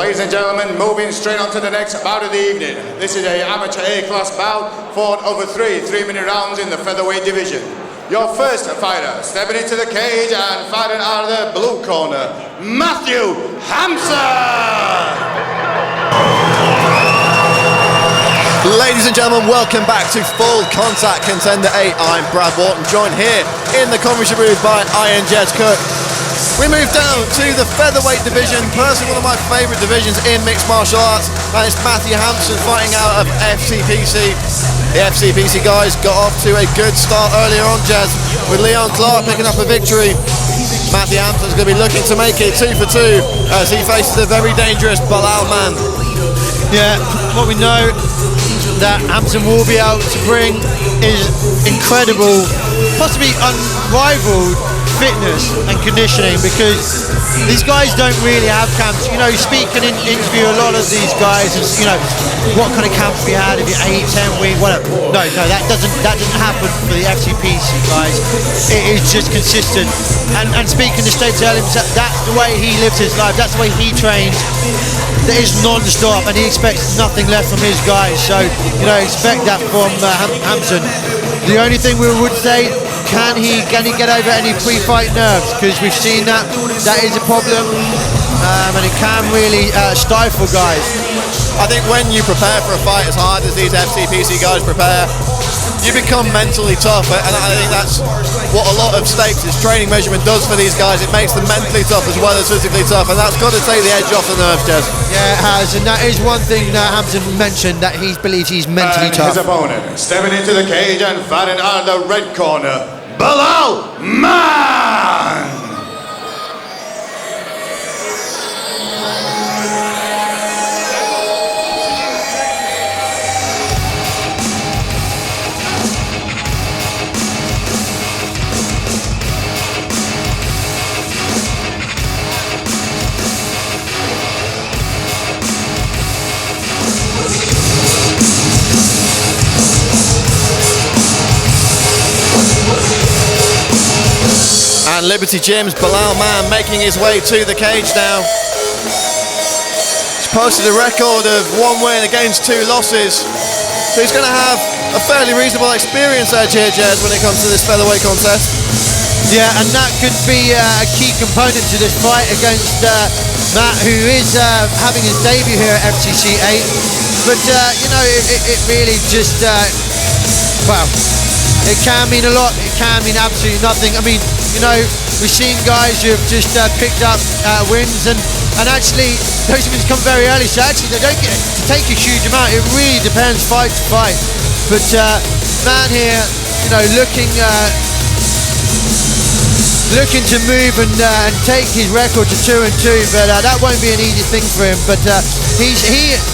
Ladies and gentlemen, moving straight on to the next bout of the evening. This is an amateur A-class bout fought over three 3-minute rounds in the featherweight division. Your first fighter, stepping into the cage and fighting out of the blue corner, Matthew Hampson! Ladies and gentlemen, welcome back to Full Contact Contender 8. I'm Brad Wharton, joined here in the commentary booth by Iron Jez Cook. We move down to the featherweight division, personally one of my favourite divisions in mixed martial arts, and it's Matthew Hampson fighting out of FCPC. The FCPC guys got off to a good start earlier on, Jez, with Leon Clark picking up a victory. Matthew Hampson's going to be looking to make it 2 for 2 as he faces the very dangerous Balal Mann. Yeah, what we know that Hampson will be able to bring is incredible, possibly unrivaled fitness and conditioning, because these guys don't really have camps. You know, you speak and interview a lot of these guys, and you know, what kind of camp have you had? Have you 8, 10 week, whatever? No, that doesn't happen for the FCPC guys. It is just consistent. And speaking to States Elliams, that's the way he lives his life. That's the way he trains. That is non-stop, and he expects nothing less from his guys. So, you know, expect that from Hampson. The only thing we would say, can he get over any pre-fight nerves? Because we've seen that is a problem, and it can really stifle guys. I think when you prepare for a fight as hard as these FCPC guys prepare, you become mentally tough, and I think that's what a lot of States' training measurement does for these guys. It makes them mentally tough as well as physically tough, and that's got to take the edge off the nerves, Jez. Yeah, it has, and that is one thing that Hampson mentioned, that he believes he's mentally tough. His opponent, stepping into the cage and fighting out of the red corner, Balal Mann! And Liberty Gym's Balal Mann making his way to the cage now. He's posted a record of 1 win against 2 losses. So he's going to have a fairly reasonable experience edge here, Jez, when it comes to this featherweight contest. Yeah, and that could be a key component to this fight against Matt, who is having his debut here at FCC 8. But, you know, it really just, well, it can mean a lot. It can mean absolutely nothing. I mean, you know, we've seen guys who have just picked up wins, and actually those wins come very early, so actually they don't get to take a huge amount. It really depends fight to fight. But man here, you know, looking to move and take his record to 2-2, but that won't be an easy thing for him. But he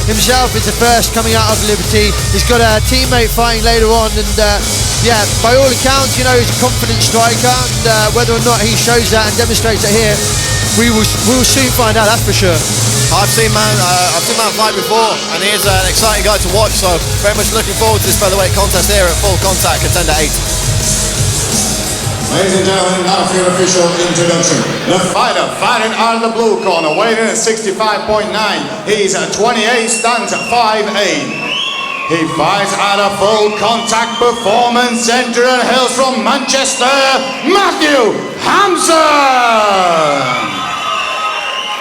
himself is the first coming out of Liberty. He's got a teammate fighting later on, and yeah, by all accounts, you know, he's a confident striker, and whether or not he shows that and demonstrates it here, we will soon find out, that's for sure. I've seen Mann fight before, and he is an exciting guy to watch, so very much looking forward to this featherweight contest here at Full Contact Contender 8. Ladies and gentlemen, now for your official introduction. The fighter fighting out of the blue corner, weighing in at 65.9. He's 28, stands at 5'8". He fights out of Full Contact Performance Centre and hails from Manchester, Matthew Hampson!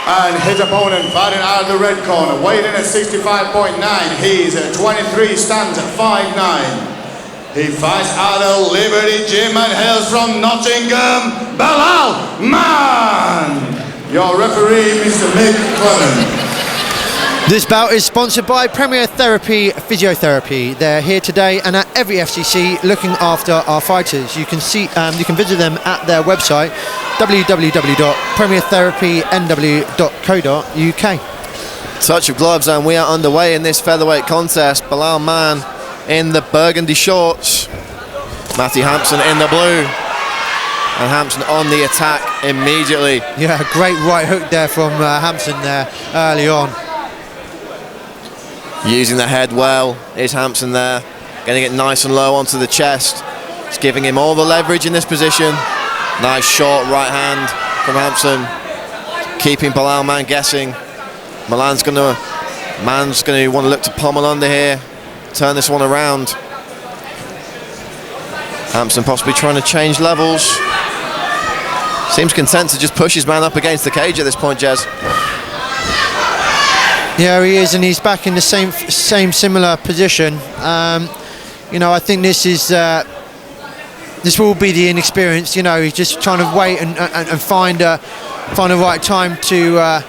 And his opponent fighting out of the red corner, weighing in at 65.9. He's 23, stands at 5'9". He fights out of Liberty Gym and hails from Nottingham, Balal Mann! Your referee, Mr. Mick Clement. This bout is sponsored by Premier Therapy Physiotherapy. They're here today and at every FCC looking after our fighters. You can visit them at their website www.premiertherapynw.co.uk. Touch of gloves, and we are underway in this featherweight contest. Balal Mann in the burgundy shorts, Matthew Hampson in the blue, and Hampson on the attack immediately. Yeah, a great right hook there from Hampson there early on. Using the head well is Hampson there, getting it nice and low onto the chest. It's giving him all the leverage in this position. Nice short right hand from Hampson, keeping Balal Mann guessing. Mann's going to want to look to pommel under here, turn this one around. Hampson possibly trying to change levels. Seems content to just push his man up against the cage at this point, Jez. Yeah, he is, and he's back in the same similar position. You know, I think this will be the inexperience. You know, he's just trying to wait and find the right time to.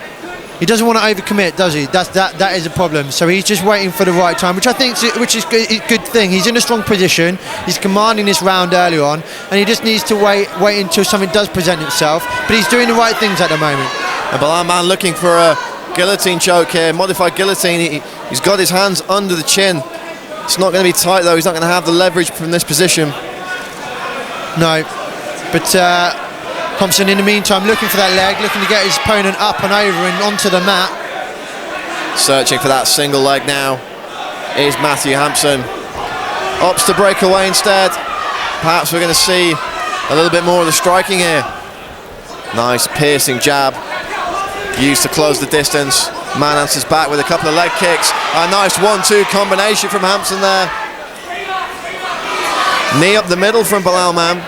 He doesn't want to overcommit, does he? That is a problem. So he's just waiting for the right time, which I think is a good thing. He's in a strong position. He's commanding this round early on, and he just needs to wait until something does present itself. But he's doing the right things at the moment. And Balal Mann looking for a guillotine choke here, modified guillotine. He's got his hands under the chin. It's not going to be tight though. He's not going to have the leverage from this position. No, but Hampson in the meantime looking for that leg, looking to get his opponent up and over and onto the mat. Searching for that single leg now is Matthew Hampson. Opts to break away instead. Perhaps we're going to see a little bit more of the striking here. Nice piercing jab used to close the distance. Mann answers back with a couple of leg kicks. A nice 1-2 combination from Hampson there. Knee up the middle from Balal Mann.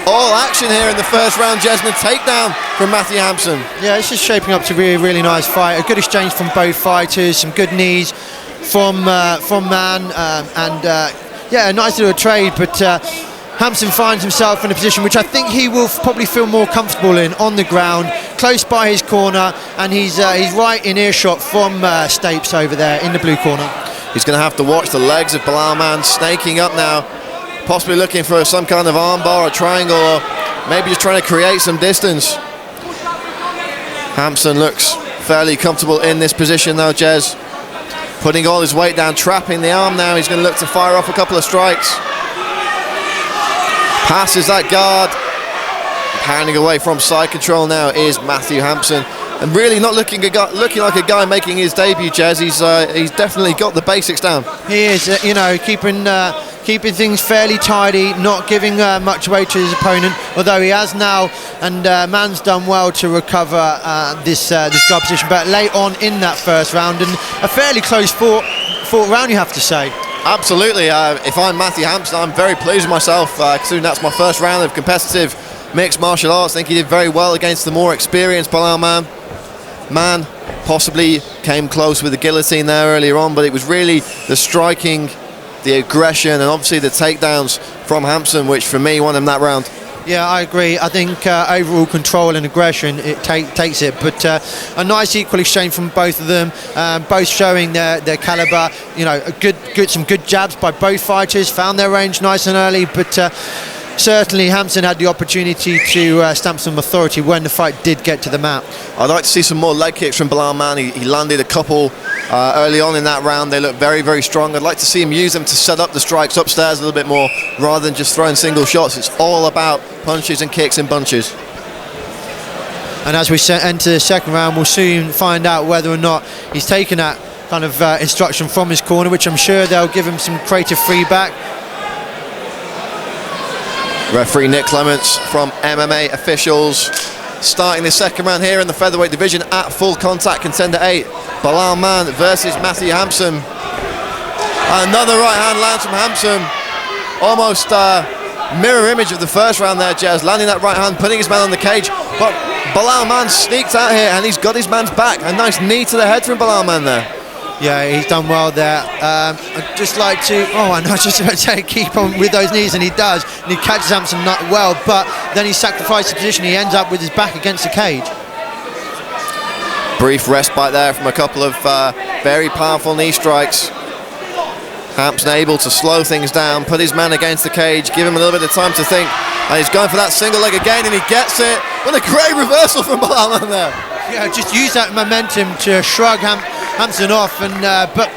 All action here in the first round, Jesman. Takedown from Matthew Hampson. Yeah, this is shaping up to be a really nice fight. A good exchange from both fighters. Some good knees from Mann, yeah, a nice little trade. But Hampson finds himself in a position which I think he will probably feel more comfortable in on the ground, close by his corner, and he's right in earshot from Stapes over there in the blue corner. He's going to have to watch the legs of Balal Mann snaking up now. Possibly looking for some kind of armbar or triangle, or maybe just trying to create some distance. Hampson looks fairly comfortable in this position though, Jez. Putting all his weight down, trapping the arm now. He's going to look to fire off a couple of strikes. Passes that guard. Pounding away from side control now is Matthew Hampson. And really not looking like a guy making his debut, Jez. He's definitely got the basics down. He is, you know, keeping things fairly tidy, not giving much away to his opponent, although he has now, and Mann's done well to recover this guard position, but late on in that first round, and a fairly close fought round, you have to say. Absolutely. If I'm Matthew Hampson, I'm very pleased with myself, considering that's my first round of competitive mixed martial arts. I think he did very well against the more experienced Balal Mann. Mann possibly came close with the guillotine there earlier on, but it was really the striking, the aggression, and obviously the takedowns from Hampson which for me won him that round. Yeah, I agree. I think overall control and aggression it takes it, but a nice equal exchange from both of them, both showing their caliber. You know, some good jabs by both fighters, found their range nice and early, but certainly Hampson had the opportunity to stamp some authority when the fight did get to the mat. I'd like to see some more leg kicks from Balal Mann. He landed a couple early on in that round. They look very, very strong. I'd like to see him use them to set up the strikes upstairs a little bit more, rather than just throwing single shots. It's all about punches and kicks in bunches. And as we enter the second round, we'll soon find out whether or not he's taken that kind of instruction from his corner, which I'm sure they'll give him some creative feedback. Referee Nick Clements from MMA Officials starting the second round here in the featherweight division at Full Contact Contender 8. Balal Mann versus Matthew Hampson. Another right hand lands from Hampson. Almost mirror image of the first round there, Jez. Landing that right hand, putting his man on the cage. But Balal Mann sneaked out here and he's got his man's back. A nice knee to the head from Balal Mann there. Yeah, he's done well there. I'd just like to, I was just about to say, keep on with those knees, and he does. And he catches Hampson well, but then he sacrifices the position. He ends up with his back against the cage. Brief respite there from a couple of very powerful knee strikes. Hampson able to slow things down, put his man against the cage, give him a little bit of time to think. And he's going for that single leg again, and he gets it. What a great reversal from Balal Mann there. Yeah, just use that momentum to shrug Hampson off, and but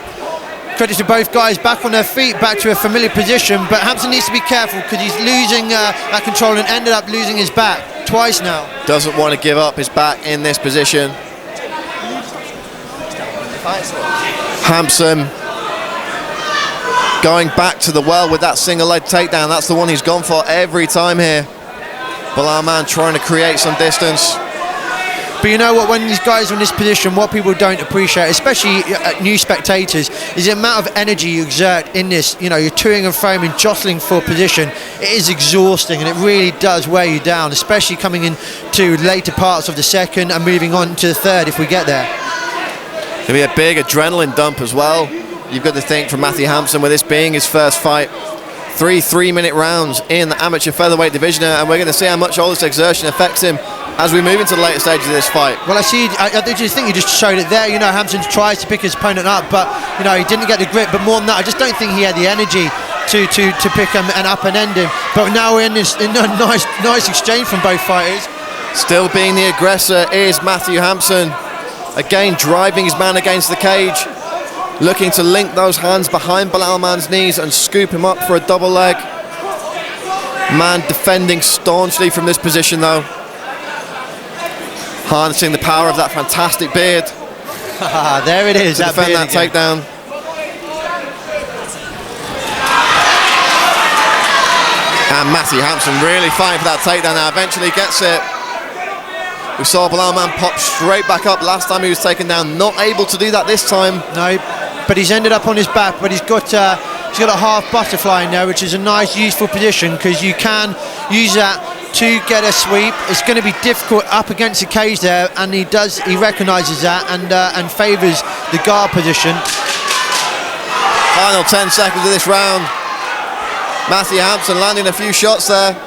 credit to both guys, back on their feet, back to a familiar position. But Hampson needs to be careful because he's losing that control and ended up losing his back twice now. Doesn't want to give up his back in this position. Hampson going back to the well with that single leg takedown. That's the one he's gone for every time here. Balal Mann trying to create some distance. But you know what, when these guys are in this position, what people don't appreciate, especially new spectators, is the amount of energy you exert in this. You know, you're toing and froing, jostling for position. It is exhausting, and it really does wear you down, especially coming into later parts of the second and moving on to the third if we get there. It'll be a big adrenaline dump as well. You've got to think, from Matthew Hampson, with this being his first fight, 3 3-minute rounds in the amateur featherweight division, and we're going to see how much all this exertion affects him as we move into the later stages of this fight. Well, I just think you just showed it there. You know, Hampson tries to pick his opponent up, but you know, he didn't get the grip. But more than that, I just don't think he had the energy to pick him and up and end him. But now we're in a nice exchange from both fighters. Still being the aggressor is Matthew Hampson, again driving his man against the cage, looking to link those hands behind Balal Mann's knees and scoop him up for a double leg. Mann defending staunchly from this position though, harnessing the power of that fantastic beard. There it is, to defend that takedown. And Matthew Hampson really fighting for that takedown now, eventually gets it. We saw Balal Mann pop straight back up last time he was taken down, not able to do that this time. No, but he's ended up on his back, but he's got a half butterfly in there, which is a nice, useful position, because you can use that to get a sweep. It's going to be difficult up against the cage there, and he recognises that and favours the guard position. Final 10 seconds of this round. Matthew Hampson landing a few shots there.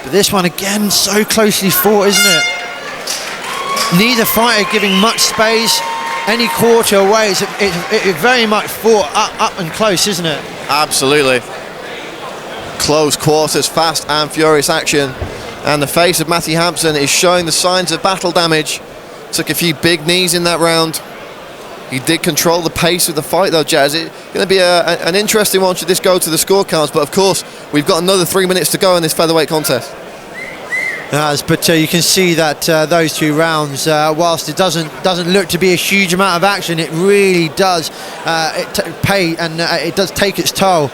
But this one again, so closely fought, isn't it? Neither fighter giving much space, any quarter away. It very much fought up and close, isn't it? Absolutely. Close quarters, fast and furious action. And the face of Matthew Hampson is showing the signs of battle damage. Took a few big knees in that round. He did control the pace of the fight though, Jazz. It's going to be an interesting one should this go to the scorecards, but of course we've got another 3 minutes to go in this featherweight contest. But you can see that those 2 rounds, whilst it doesn't look to be a huge amount of action, it really does pay, and it does take its toll.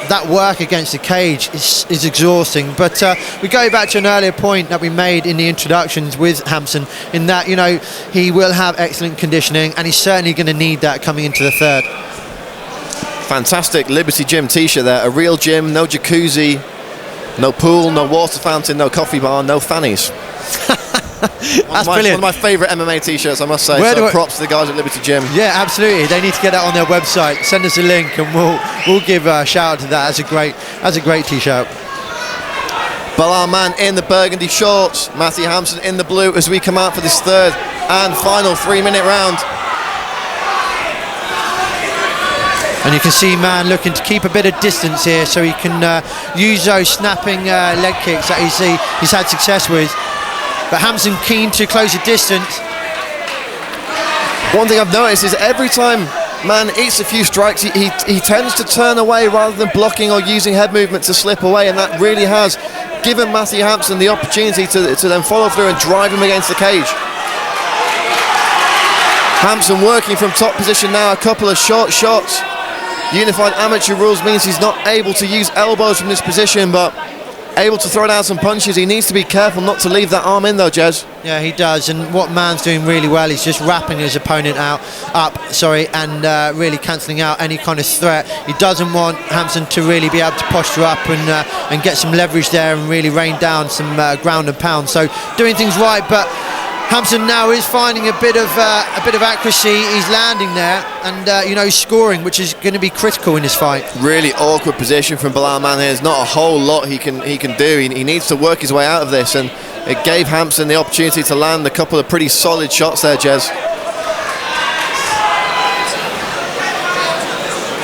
That work against the cage is exhausting. But we go back to an earlier point that we made in the introductions with Hampson, in that, you know, he will have excellent conditioning, and he's certainly going to need that coming into the third. Fantastic Liberty Gym t-shirt there. A real gym, no jacuzzi, no pool, no water fountain, no coffee bar, no fannies. That's brilliant. One of my favourite MMA t-shirts, I must say. So props to the guys at Liberty Gym. Yeah, absolutely. They need to get that on their website. Send us a link, and we'll give a shout out to that. That's a great t-shirt. Balal Mann in the burgundy shorts, Matthew Hampson in the blue as we come out for this third and final 3-minute round. And you can see Mann looking to keep a bit of distance here, so he can use those snapping leg kicks that he's had success with. But Hampson keen to close the distance. One thing I've noticed is every time Mann eats a few strikes, he tends to turn away rather than blocking or using head movement to slip away, and that really has given Matthew Hampson the opportunity to then follow through and drive him against the cage. Hampson working from top position now, a couple of short shots. Unified amateur rules means he's not able to use elbows from this position, but able to throw down some punches. He needs to be careful not to leave that arm in though, Jez. Yeah, he does, and what Mann's doing really well is just wrapping his opponent up, and really cancelling out any kind of threat. He doesn't want Hampson to really be able to posture up and get some leverage there and really rain down some ground and pound. So doing things right, but Hampson now is finding a bit of accuracy. He's landing there, and scoring, which is going to be critical in this fight. Really awkward position from Balal Mann here. There's not a whole lot he can do. He needs to work his way out of this, and it gave Hampson the opportunity to land a couple of pretty solid shots there, Jez.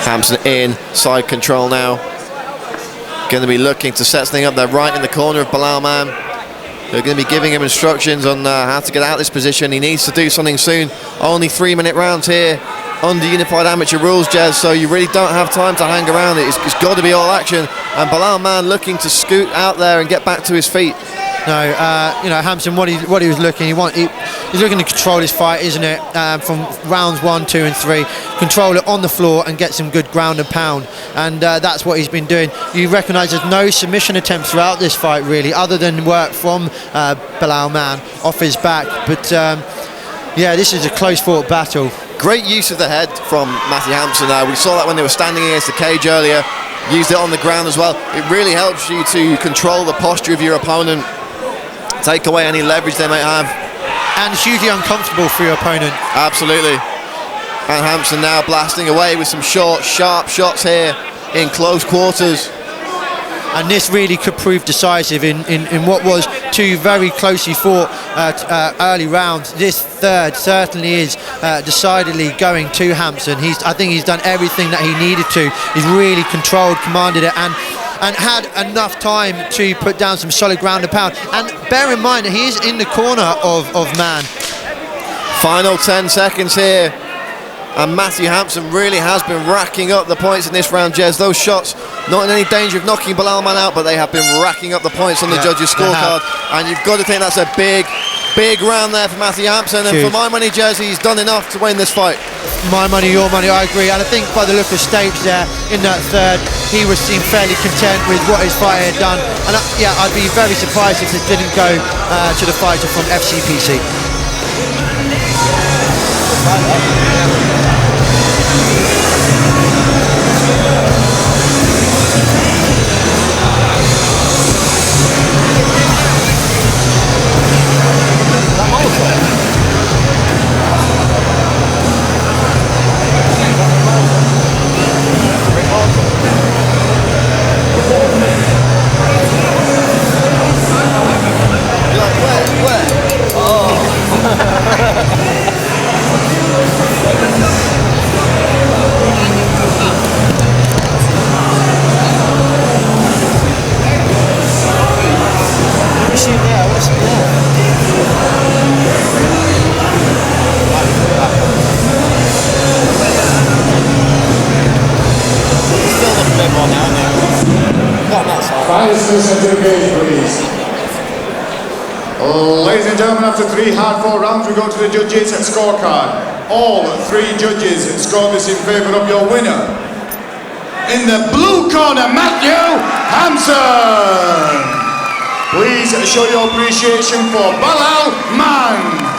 Hampson in side control now. Going to be looking to set something up there right in the corner of Balal Mann. They're going to be giving him instructions on how to get out of this position. He needs to do something soon. Only 3-minute rounds here under unified amateur rules, Jez, so you really don't have time to hang around. It's got to be all action. And Balal Mann looking to scoot out there and get back to his feet. No, Hampson, what he was looking, he's looking to control his fight, isn't it? From rounds 1, 2 and 3, control it on the floor and get some good ground and pound, and that's what he's been doing. You recognise there's no submission attempts throughout this fight really, other than work from Balal Mann off his back, but this is a close fought battle. Great use of the head from Matthew Hampson. We saw that when they were standing against the cage earlier, used it on the ground as well. It really helps you to control the posture of your opponent, take away any leverage they may have. And it's hugely uncomfortable for your opponent. Absolutely. And Hampson now blasting away with some short, sharp shots here in close quarters. And this really could prove decisive in what was two very closely fought early rounds. This third certainly is decidedly going to Hampson. I think he's done everything that he needed to. He's really controlled, commanded it, and had enough time to put down some solid ground and pound. And bear in mind that he is in the corner of Mann. Final 10 seconds here. And Matthew Hampson really has been racking up the points in this round, Jez. Those shots not in any danger of knocking Balal Mann out, but they have been racking up the points on the judges' scorecard. And you've got to think that's a big round there for Matthew Hampson. And for my money, Jez, he's done enough to win this fight. My money, your money, I agree. And I think by the look of Stapes there in that third, he seemed fairly content with what his fighter had done. And I'd be very surprised if it didn't go to the fighter from FCPC. Ladies and gentlemen, after 3 hard-fought rounds, we go to the judges' scorecard. All 3 judges scored this in favour of your winner. In the blue corner, Matthew Hampson. Please show your appreciation for Balal Mann.